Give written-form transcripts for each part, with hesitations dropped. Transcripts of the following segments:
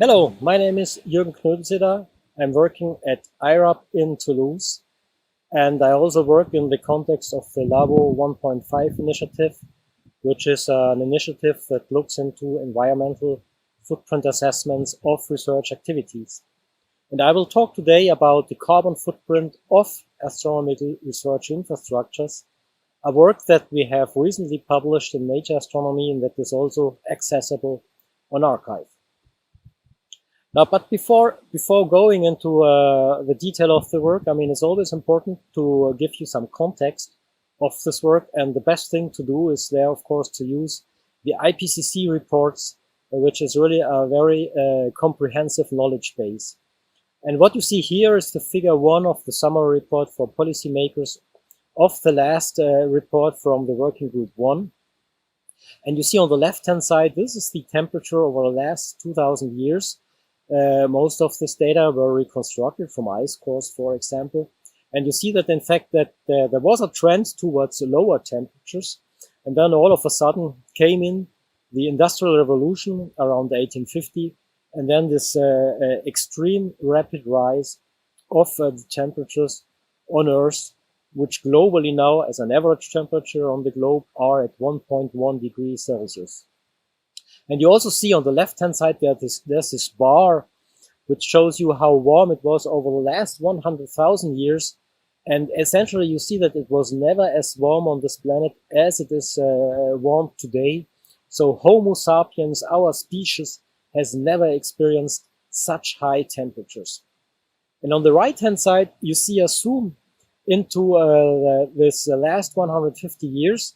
Hello, my name is Jürgen Knödlseder. I'm working at IRAP in Toulouse, and I also work in the context of the Labo 1.5 initiative, which is an initiative that looks into environmental footprint assessments of research activities. And I will talk today about the carbon footprint of astronomical research infrastructures, a work that we have recently published in Nature Astronomy and that is also accessible on arXiv. Now, but before going into the detail of the work, I mean, it's always important to give you some context of this work. And the best thing to do is there, of course, to use the IPCC reports, which is really a very comprehensive knowledge base. And what you see here is the figure 1 of the summary report for policymakers of the last report from the working group 1. And you see on the left-hand side, this is the temperature over the last 2000 years. Most of this data were reconstructed from ice cores, for example. And you see that, in fact, that there was a trend towards lower temperatures. And then all of a sudden came in the Industrial Revolution around 1850. And then this extreme rapid rise of the temperatures on Earth, which globally now, as an average temperature on the globe, are at 1.1 degrees Celsius. And you also see on the left-hand side there's this bar which shows you how warm it was over the last 100,000 years. And essentially you see that it was never as warm on this planet as it is warm today. So Homo sapiens, our species, has never experienced such high temperatures. And on the right-hand side, you see a zoom into this last 150 years.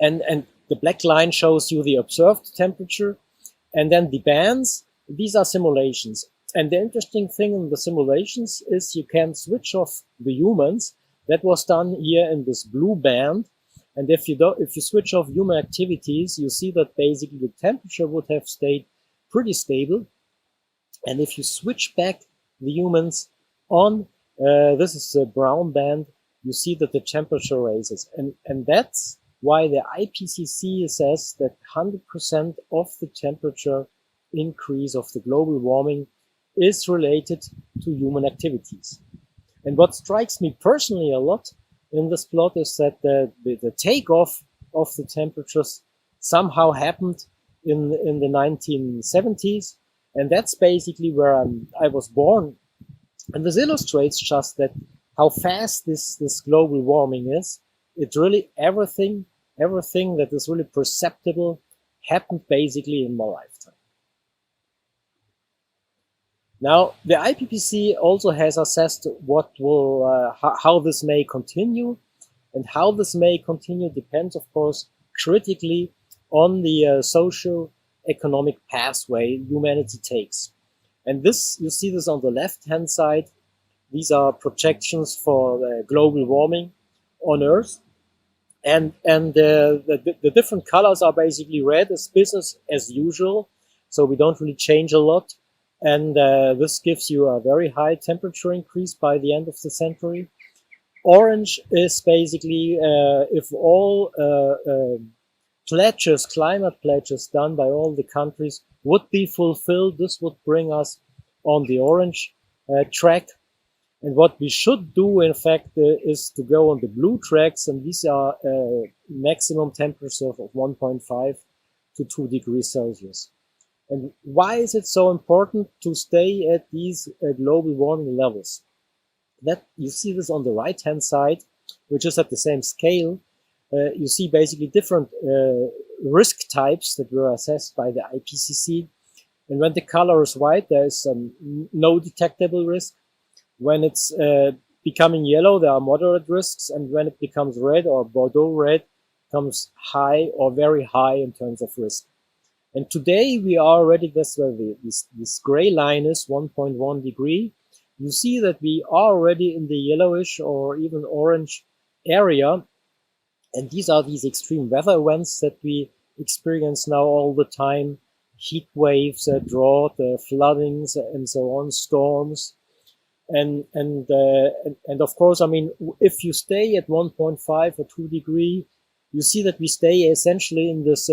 And the black line shows you the observed temperature, and then the bands, these are simulations. And the interesting thing in the simulations is you can switch off the humans. That was done here in this blue band. And if you switch off human activities, you see that basically the temperature would have stayed pretty stable. And if you switch back the humans on, this is the brown band, you see that the temperature raises. And that's why the IPCC says that 100% of the temperature increase of the global warming is related to human activities. And what strikes me personally a lot in this plot is that the takeoff of the temperatures somehow happened in the 1970s. And that's basically where I was born. And this illustrates just that how fast this global warming is. It's really everything that is really perceptible happened basically in my lifetime. Now, the IPCC also has assessed what will, how this may continue, and how this may continue depends, of course, critically on the socio-economic pathway humanity takes. And this, you see this on the left-hand side. These are projections for global warming on Earth. And the different colors are basically red is business as usual. So we don't really change a lot. And this gives you a very high temperature increase by the end of the century. Orange is basically if all pledges, climate pledges done by all the countries would be fulfilled, this would bring us on the orange track. And what we should do, in fact, is to go on the blue tracks, and these are maximum temperatures of 1.5 to 2 degrees Celsius. And why is it so important to stay at these global warming levels? That you see this on the right-hand side, which is at the same scale. You see basically different risk types that were assessed by the IPCC. And when the color is white, there is no detectable risk. When it's becoming yellow, there are moderate risks. And when it becomes red or Bordeaux red, it becomes high or very high in terms of risk. And today we are already, that's where this gray line is, 1.1 degree. You see that we are already in the yellowish or even orange area. And these are these extreme weather events that we experience now all the time. Heat waves, drought, floodings, and so on, storms. And of course, I mean, if you stay at 1.5 or 2 degree, you see that we stay essentially in this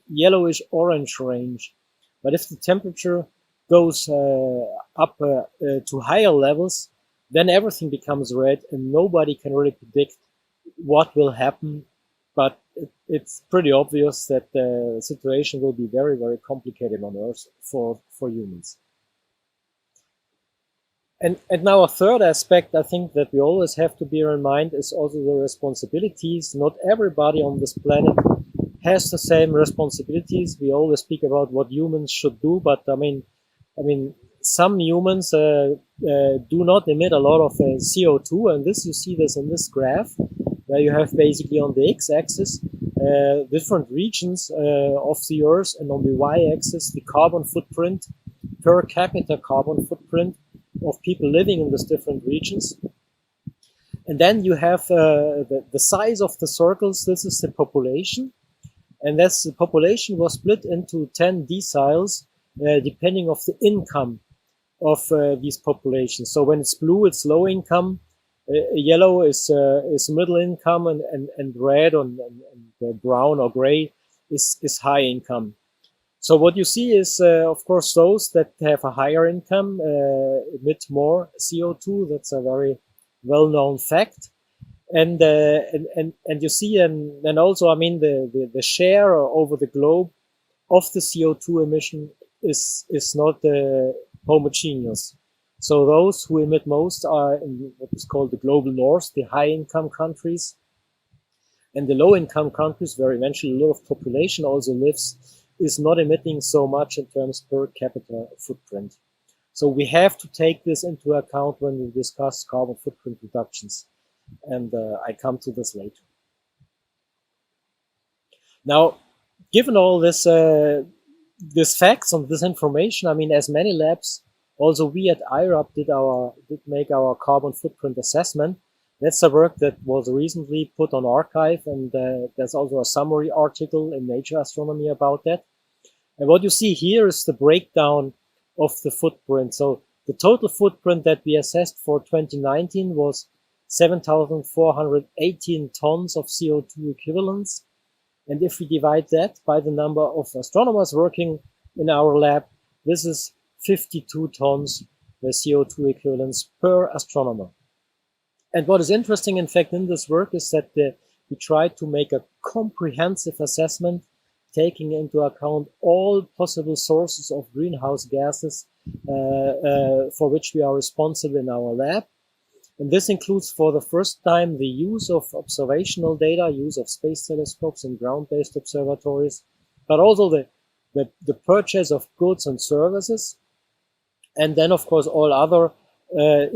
yellowish orange range. But if the temperature goes up to higher levels, then everything becomes red and nobody can really predict what will happen. But it's pretty obvious that the situation will be very, very complicated on Earth for humans. And now a third aspect I think that we always have to bear in mind is also the responsibilities. Not everybody on this planet has the same responsibilities. We always speak about what humans should do, but I mean, some humans do not emit a lot of CO2, and this you see this in this graph, where you have basically on the x-axis different regions of the Earth, and on the y-axis the carbon footprint, per capita carbon footprint of people living in these different regions. And then you have the size of the circles. This is the population, and that's the population was split into 10 deciles depending of the income of these populations. So when it's blue, it's low income, yellow is middle income, and red and brown or gray is high income. So what you see is, of course, those that have a higher income emit more CO2. That's a very well-known fact. And you see, and also, I mean, the share over the globe of the CO2 emission is not homogeneous. So those who emit most are in what is called the global north, the high-income countries, and the low-income countries, where eventually a lot of population also lives, is not emitting so much in terms per capita footprint. So we have to take this into account when we discuss carbon footprint reductions. And I come to this later. Now, given all this, these facts and this information, I mean, as many labs, also we at IRAP did make our carbon footprint assessment. That's a work that was recently put on archive, and there's also a summary article in Nature Astronomy about that. And what you see here is the breakdown of the footprint. So the total footprint that we assessed for 2019 was 7,418 tons of CO2 equivalents. And if we divide that by the number of astronomers working in our lab, this is 52 tons of CO2 equivalents per astronomer. And what is interesting, in fact, in this work is that we tried to make a comprehensive assessment, taking into account all possible sources of greenhouse gases for which we are responsible in our lab. And this includes for the first time the use of observational data, use of space telescopes and ground-based observatories, but also the purchase of goods and services. And then, of course, all other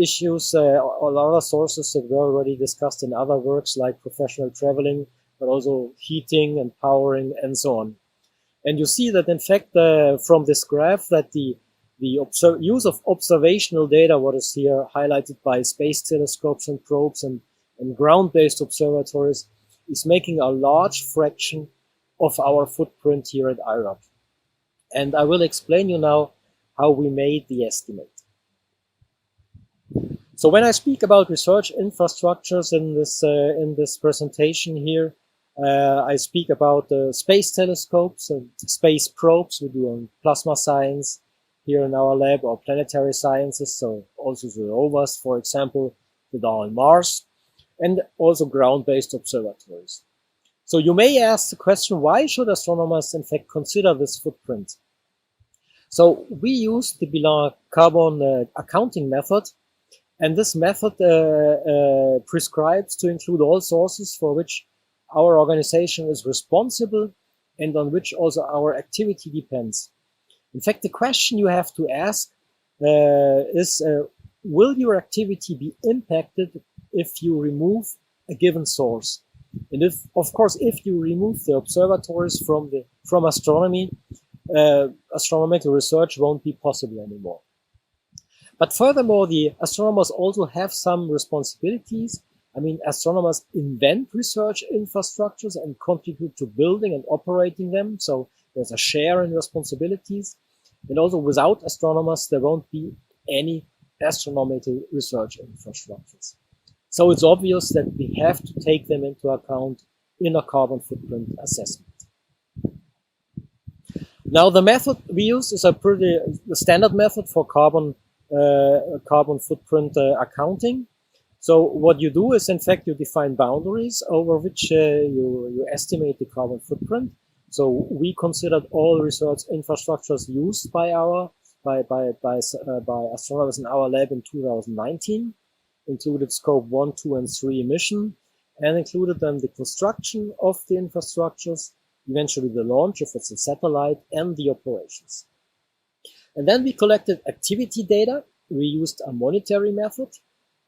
issues, all other sources that were already discussed in other works like professional traveling, but also heating and powering and so on. And you see that, in fact, from this graph, that the use of observational data, what is here highlighted by space telescopes and probes and ground-based observatories, is making a large fraction of our footprint here at IRAP. And I will explain you now how we made the estimate. So when I speak about research infrastructures in this presentation here, I speak about space telescopes and space probes we do on plasma science here in our lab, or planetary sciences, so also the rovers, for example, that are on Mars, and also ground-based observatories. So you may ask the question, why should astronomers in fact consider this footprint? So we use the Bilan carbon accounting method, and this method prescribes to include all sources for which our organization is responsible and on which also our activity depends. In fact, the question you have to ask is, will your activity be impacted if you remove a given source? And if, of course, if you remove the observatories from astronomy, astronomical research won't be possible anymore. But furthermore, the astronomers also have some responsibilities. I mean, astronomers invent research infrastructures and contribute to building and operating them. So there's a share in responsibilities. And also without astronomers, there won't be any astronomical research infrastructures. So it's obvious that we have to take them into account in a carbon footprint assessment. Now the method we use is the standard method for carbon footprint accounting. So what you do is, in fact, you define boundaries over which you estimate the carbon footprint. So we considered all research infrastructures used by astronomers in our lab in 2019, included scope 1, 2, and 3 emission, and included then the construction of the infrastructures, eventually the launch if it's a satellite, and the operations. And then we collected activity data. We used a monetary method,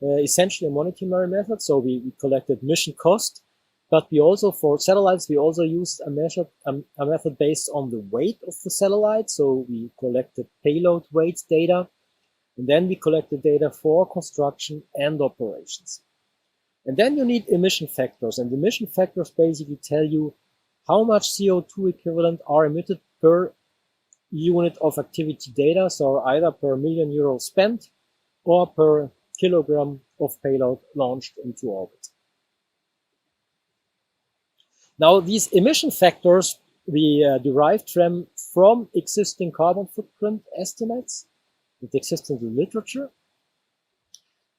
essentially a monetary method. So we collected mission cost, but we also, for satellites, we also used a method based on the weight of the satellite. So we collected payload weight data, and then we collected data for construction and operations. And then you need emission factors, and emission factors basically tell you how much CO2 equivalent are emitted per unit of activity data, so either per million euros spent or per kilogram of payload launched into orbit. Now, these emission factors we derived from existing carbon footprint estimates that exist in the literature.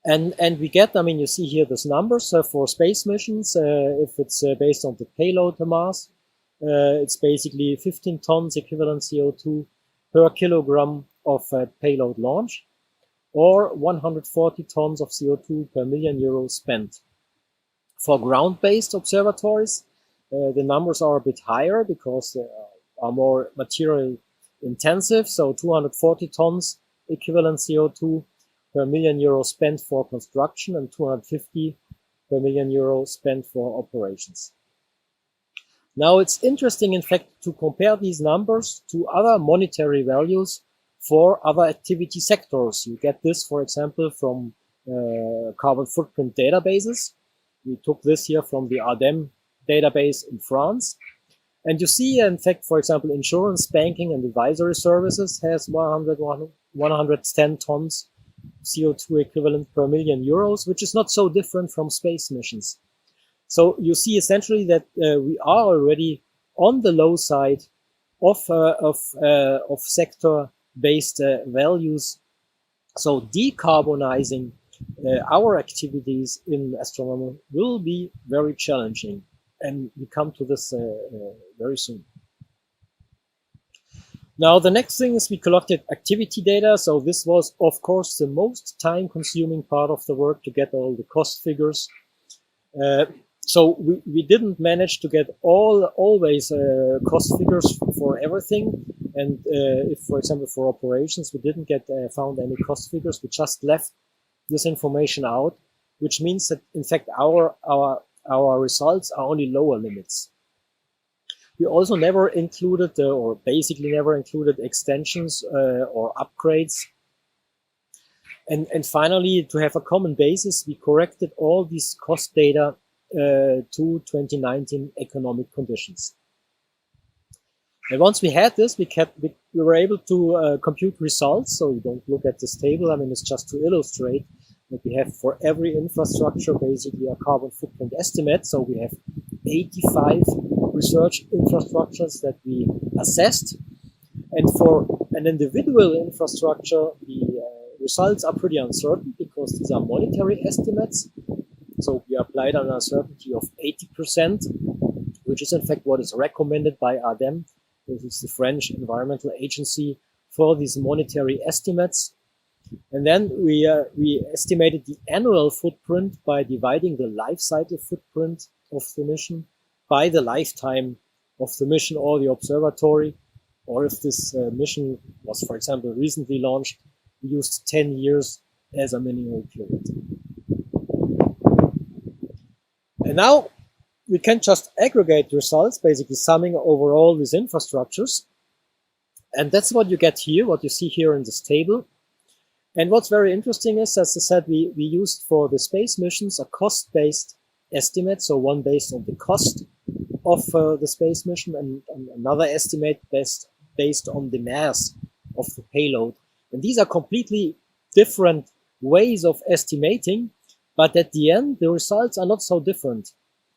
And we get, I mean, you see here these numbers for space missions. If it's based on the payload mass, it's basically 15 tons equivalent CO2 per kilogram of payload launch, or 140 tons of CO2 per million euros spent. For ground-based observatories, the numbers are a bit higher because they are more material intensive, so 240 tons equivalent CO2 per million euros spent for construction and 250 per million euros spent for operations. Now it's interesting, in fact, to compare these numbers to other monetary values for other activity sectors. You get this, for example, from carbon footprint databases. We took this here from the ADEME database in France. And you see, in fact, for example, insurance, banking, and advisory services has 110 tons CO2 equivalent per million euros, which is not so different from space missions. So you see essentially that we are already on the low side of sector-based values. So decarbonizing our activities in astronomy will be very challenging, and we come to this very soon. Now, the next thing is we collected activity data. So this was, of course, the most time-consuming part of the work to get all the cost figures. So we didn't manage to get always cost figures for everything. And if, for example, for operations, we didn't get found any cost figures, we just left this information out, which means that, in fact, our results are only lower limits. We also never included, or basically never included, extensions or upgrades. And finally, to have a common basis, we corrected all these cost data to 2019 economic conditions. And once we had this, we were able to compute results. So you don't look at this table. I mean, it's just to illustrate that we have for every infrastructure basically a carbon footprint estimate. So we have 85 research infrastructures that we assessed. And for an individual infrastructure, the results are pretty uncertain because these are monetary estimates. So we applied an uncertainty of 80%, which is in fact what is recommended by ADEME. This is the French environmental agency for these monetary estimates. And then we estimated the annual footprint by dividing the life cycle footprint of the mission by the lifetime of the mission or the observatory. Or if this mission was, for example, recently launched, we used 10 years as a minimal period. And now we can just aggregate results, basically summing over all these infrastructures. And that's what you get here, what you see here in this table. And what's very interesting is, as I said, we used for the space missions a cost-based estimate, so one based on the cost of the space mission and another estimate based on the mass of the payload. And these are completely different ways of estimating, but at the end, the results are not so different.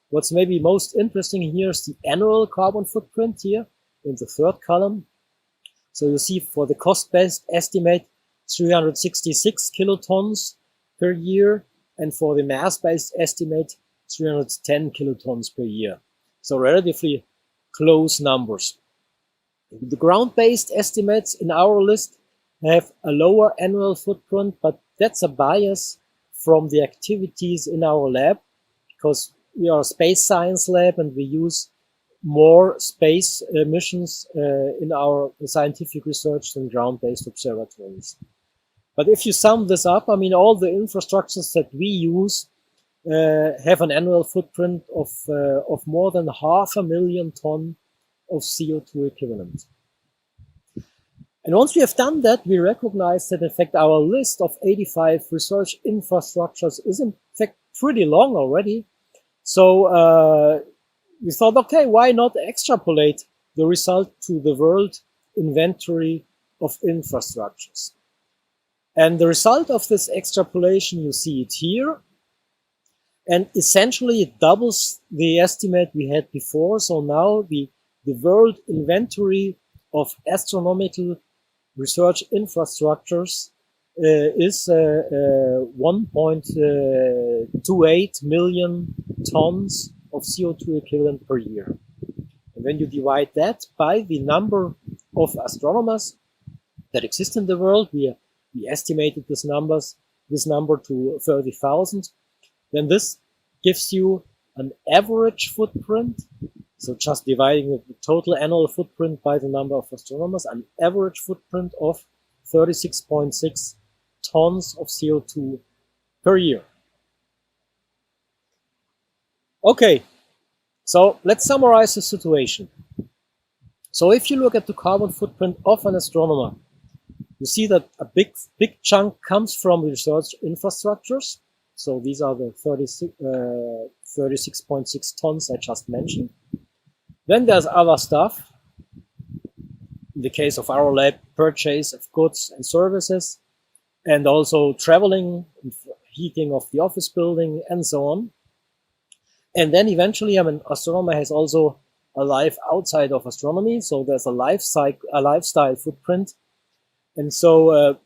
What's maybe most interesting here is the annual carbon footprint here in the third column. So you see for the cost-based estimate, 366 kilotons per year, and for the mass-based estimate, 310 kilotons per year. So relatively close numbers. The ground-based estimates in our list have a lower annual footprint, but that's a bias from the activities in our lab, because we are a space science lab and we use more space missions in our scientific research than ground-based observatories. But if you sum this up, I mean, all the infrastructures that we use have an annual footprint of more than 500,000 tons of CO2 equivalent. And once we have done that, we recognize that, in fact, our list of 85 research infrastructures is, in fact, pretty long already. So we thought, okay, why not extrapolate the result to the world inventory of infrastructures? And the result of this extrapolation, you see it here. And essentially, it doubles the estimate we had before. So now the world inventory of astronomical research infrastructures is 1.28 million tons of CO2 equivalent per year. And when you divide that by the number of astronomers that exist in the world, we estimated this number to 30,000, then this gives you an average footprint. So just dividing the total annual footprint by the number of astronomers, an average footprint of 36.6 tons of CO2 per year. Okay, so let's summarize the situation. So if you look at the carbon footprint of an astronomer, you see that a big chunk comes from the research infrastructures. So these are the 36.6 tons I just mentioned. Then there's other stuff. In the case of our lab, purchase of goods and services, and also traveling, heating of the office building, and so on. And then eventually, I mean, astronomer has also a life outside of astronomy. So there's a lifestyle footprint. And so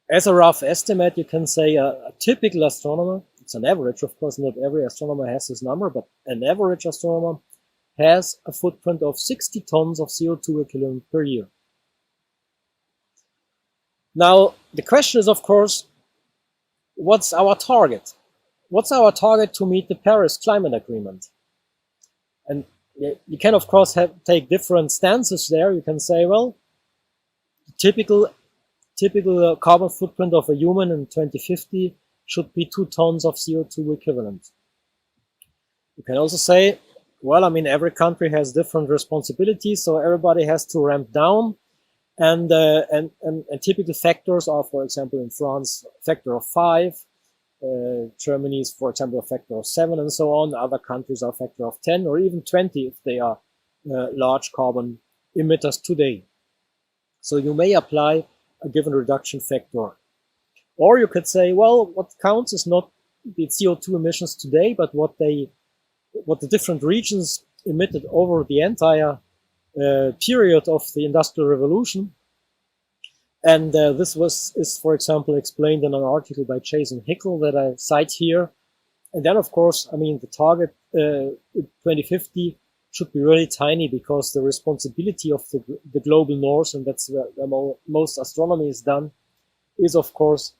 as a rough estimate, you can say a typical astronomer, it's an average, of course, not every astronomer has this number, but an average astronomer has a footprint of 60 tons of CO2 equivalent per year. Now, the question is, of course, what's our target? What's our target to meet the Paris Climate Agreement? And you can, of course, take different stances there. You can say, well, the typical carbon footprint of a human in 2050 should be 2 tons of CO2 equivalent. You can also say, well, I mean, every country has different responsibilities, so everybody has to ramp down. And typical factors are, for example, in France, a factor of 5. Germany is, for example, a factor of 7, and so on. Other countries are a factor of 10 or even 20 if they are large carbon emitters today. So you may apply a given reduction factor. Or you could say, well, what counts is not the CO2 emissions today, but what the different regions emitted over the entire period of the Industrial Revolution. And this is, for example, explained in an article by Jason Hickel that I cite here. And then, of course, I mean, the target in 2050 should be really tiny, because the responsibility of the global north, and that's where most astronomy is done, is, of course,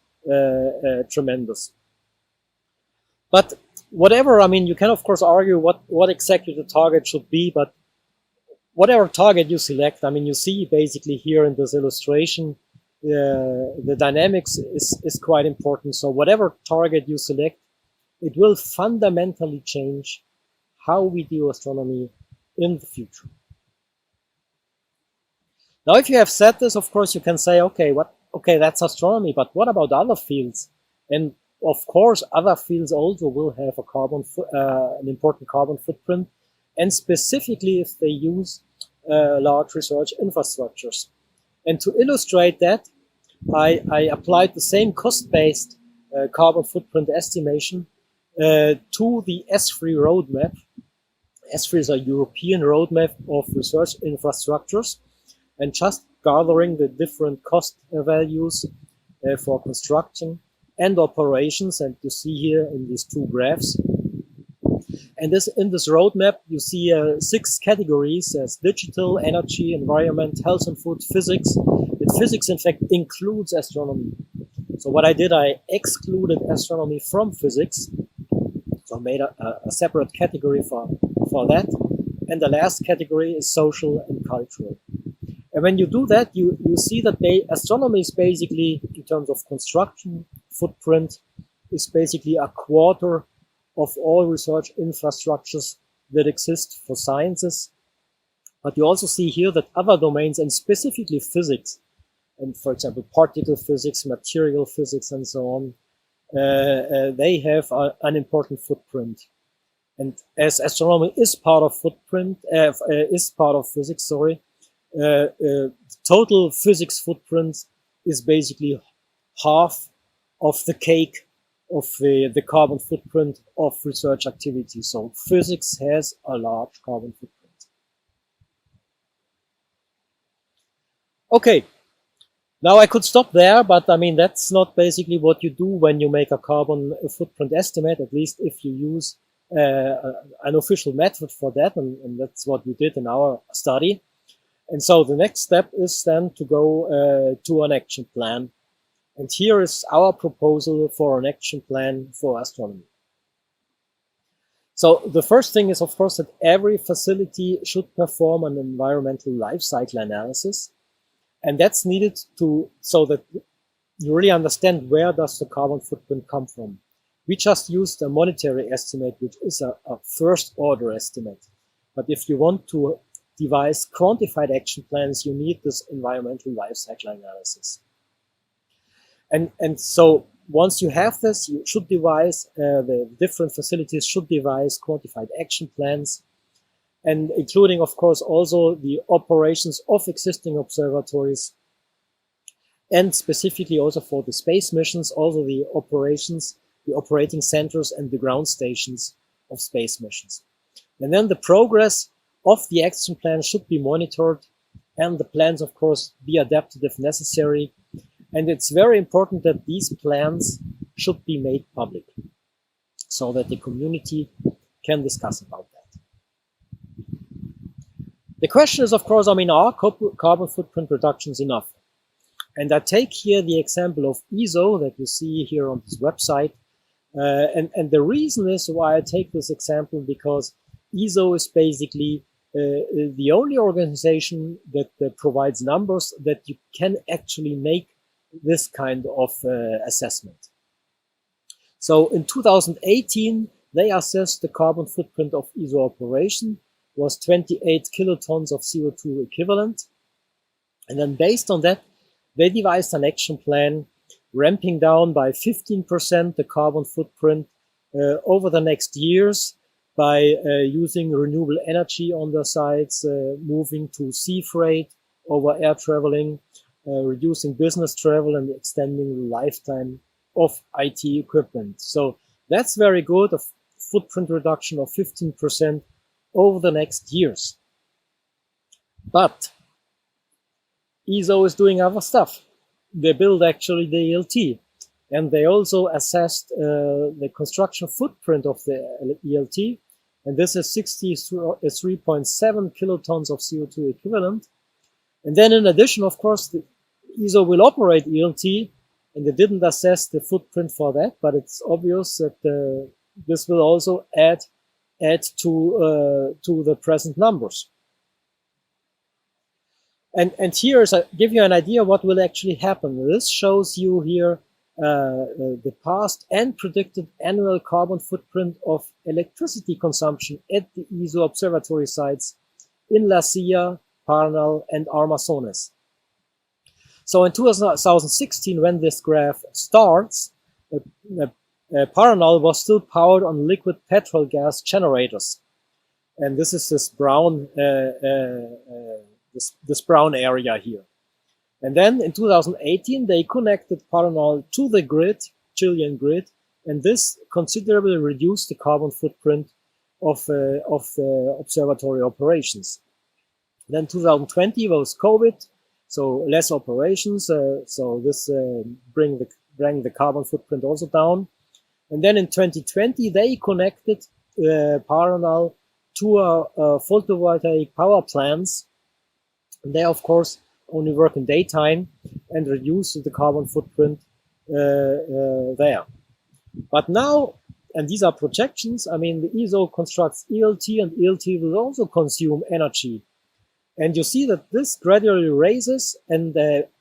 tremendous. But whatever, I mean, you can, of course, argue what exactly the target should be, but whatever target you select, I mean, you see basically here in this illustration, the dynamics is quite important. So whatever target you select, it will fundamentally change how we do astronomy in the future. Now, if you have said this, of course, you can say, okay, that's astronomy, but what about other fields? And of course, other fields also will have an important carbon footprint, and specifically if they use large research infrastructures. And to illustrate that, I applied the same cost-based carbon footprint estimation to the S3 roadmap. S3 is a European roadmap of research infrastructures, and just gathering the different cost values for construction and operations. And you see here in these two graphs. And in this roadmap, you see 6 categories as digital, energy, environment, health and food, physics. And physics, in fact, includes astronomy. So what I did, I excluded astronomy from physics. So I made a separate category for that. And the last category is social and cultural. And when you do that, you see that astronomy is basically, in terms of construction footprint, is basically a quarter of all research infrastructures that exist for sciences. But you also see here that other domains, and specifically physics, and for example, particle physics, material physics, and so on, they have an important footprint. And as astronomy is part of physics, total physics footprint is basically half of the cake of the carbon footprint of research activity. So physics has a large carbon footprint. Okay, now I could stop there, but I mean, that's not basically what you do when you make a carbon footprint estimate, at least if you use an official method for that, and that's what we did in our study. And so the next step is then to go to an action plan. And here is our proposal for an action plan for astronomy. So the first thing is, of course, that every facility should perform an environmental life cycle analysis. And that's needed so that you really understand where does the carbon footprint come from. We just used a monetary estimate, which is a first order estimate. But if you want to devise quantified action plans, you need this environmental life cycle analysis. And so once you have this, you should devise, the different facilities should devise quantified action plans, and including, of course, also the operations of existing observatories, and specifically also for the space missions, also the operations, the operating centers and the ground stations of space missions. And then the progress of the action plan should be monitored, and the plans, of course, be adapted if necessary. And it's very important that these plans should be made public so that the community can discuss about that. The question is, of course, I mean, are carbon footprint reductions enough? And I take here the example of ESO that you see here on this website. And the reason is why I take this example, because ESO is basically the only organization that provides numbers that you can actually make this kind of assessment. So in 2018, they assessed the carbon footprint of ESO operation was 28 kilotons of CO2 equivalent. And then based on that, they devised an action plan ramping down by 15% the carbon footprint over the next years by using renewable energy on their sites, moving to sea freight over air traveling, reducing business travel, and extending the lifetime of IT equipment. So that's very good, a footprint reduction of 15% over the next years. But ESO is doing other stuff. They build actually the ELT, and they also assessed the construction footprint of the ELT, and this is 63.7 kilotons of CO2 equivalent. And then in addition, of course, the ESO will operate ELT, and they didn't assess the footprint for that, but it's obvious that this will also add to the present numbers. And here is give you an idea what will actually happen. This shows you here the past and predicted annual carbon footprint of electricity consumption at the ESO observatory sites in La Silla, Paranal, and Armazones. So in 2016, when this graph starts, Paranal was still powered on liquid petrol gas generators, and this is this brown this brown area here. And then in 2018, they connected Paranal to the grid, Chilean grid, and this considerably reduced the carbon footprint of the observatory operations. Then 2020 was COVID, so less operations. So this bring the carbon footprint also down. And then in 2020, they connected parallel to photovoltaic power plants. And they, of course, only work in daytime and reduce the carbon footprint there. But now, and these are projections, I mean, the ESO constructs ELT, and ELT will also consume energy. And you see that this gradually raises, and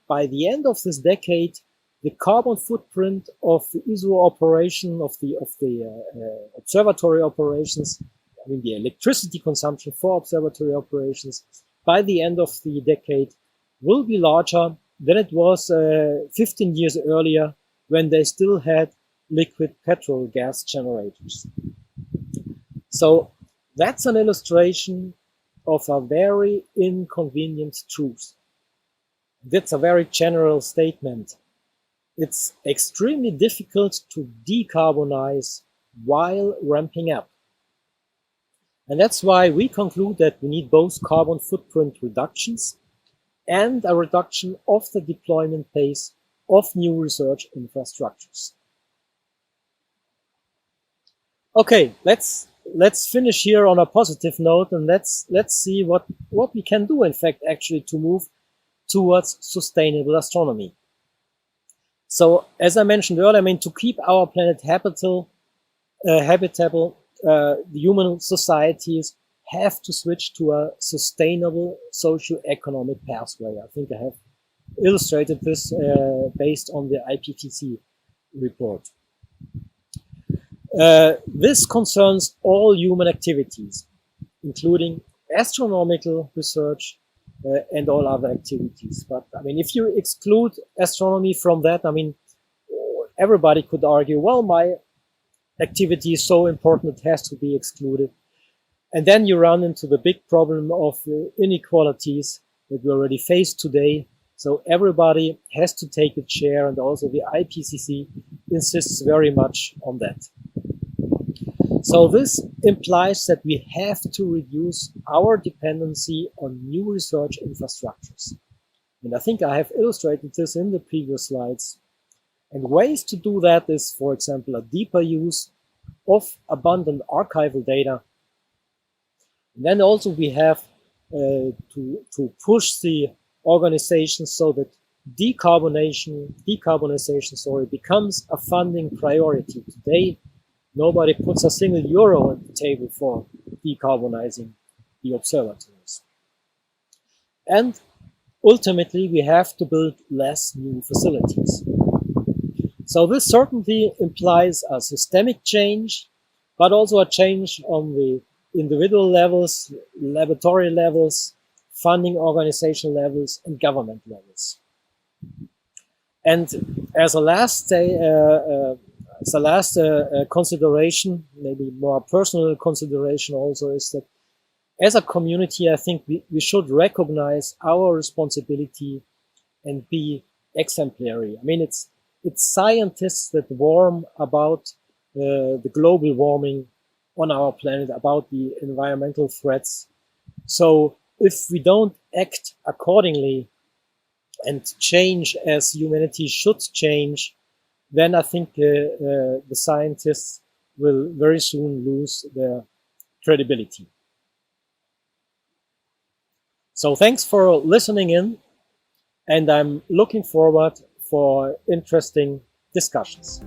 by the end of this decade, the carbon footprint of the ESO operation, of the observatory operations, I mean the electricity consumption for observatory operations, by the end of the decade will be larger than it was 15 years earlier, when they still had liquid petrol gas generators. So that's an illustration of a very inconvenient truth. That's a very general statement. It's extremely difficult to decarbonize while ramping up. And that's why we conclude that we need both carbon footprint reductions and a reduction of the deployment pace of new research infrastructures. Okay, let's finish here on a positive note, and let's see what we can do, in fact, actually, to move towards sustainable astronomy. So, as I mentioned earlier, I mean, to keep our planet habitable, the human societies have to switch to a sustainable socio-economic pathway. I think I have illustrated this based on the IPCC report. This concerns all human activities, including astronomical research and all other activities. But I mean, if you exclude astronomy from that, I mean, everybody could argue, well, my activity is so important, it has to be excluded. And then you run into the big problem of inequalities that we already face today. So everybody has to take its share, and also the IPCC insists very much on that. So this implies that we have to reduce our dependency on new research infrastructures. And I think I have illustrated this in the previous slides. And ways to do that is, for example, a deeper use of abundant archival data. And then also we have to push the organizations so that decarbonization becomes a funding priority. Today, nobody puts a single euro on the table for decarbonizing the observatories. And ultimately, we have to build less new facilities. So this certainly implies a systemic change, but also a change on the individual levels, laboratory levels, funding organization levels, and government levels. And as a last consideration, maybe more personal consideration also, is that as a community, I think we should recognize our responsibility and be exemplary. I mean, it's scientists that warn about the global warming on our planet, about the environmental threats. So if we don't act accordingly and change as humanity should change, then I think the scientists will very soon lose their credibility. So thanks for listening in, and I'm looking forward for interesting discussions.